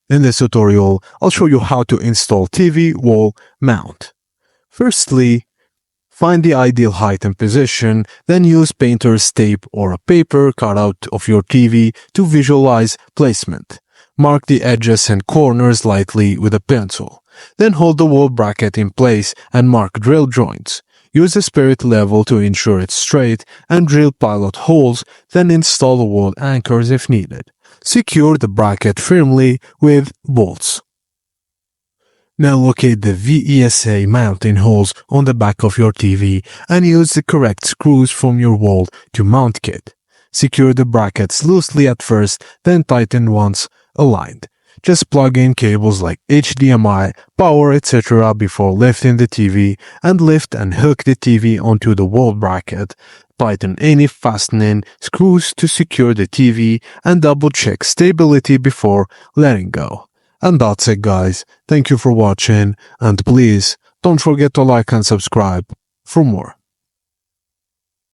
In this tutorial, I'll show you how to install TV wall mount. Firstly, find the ideal height and position, then use painter's tape or a paper cutout of your TV to visualize placement. Mark the edges and corners lightly with a pencil. Then hold the wall bracket in place and mark drill joints. Use a spirit level to ensure it's straight and drill pilot holes, then install the wall anchors if needed. Secure the bracket firmly with bolts. Now locate the VESA mounting holes on the back of your TV and use the correct screws from your wall to mount kit. Secure the brackets loosely at first, then tighten once aligned. Just plug in cables like HDMI, power, etc. before lifting the TV, and lift and hook the TV onto the wall bracket. Tighten any fastening screws to secure the TV and double check stability before letting go. And that's it, guys. Thank you for watching, and please don't forget to like and subscribe for more.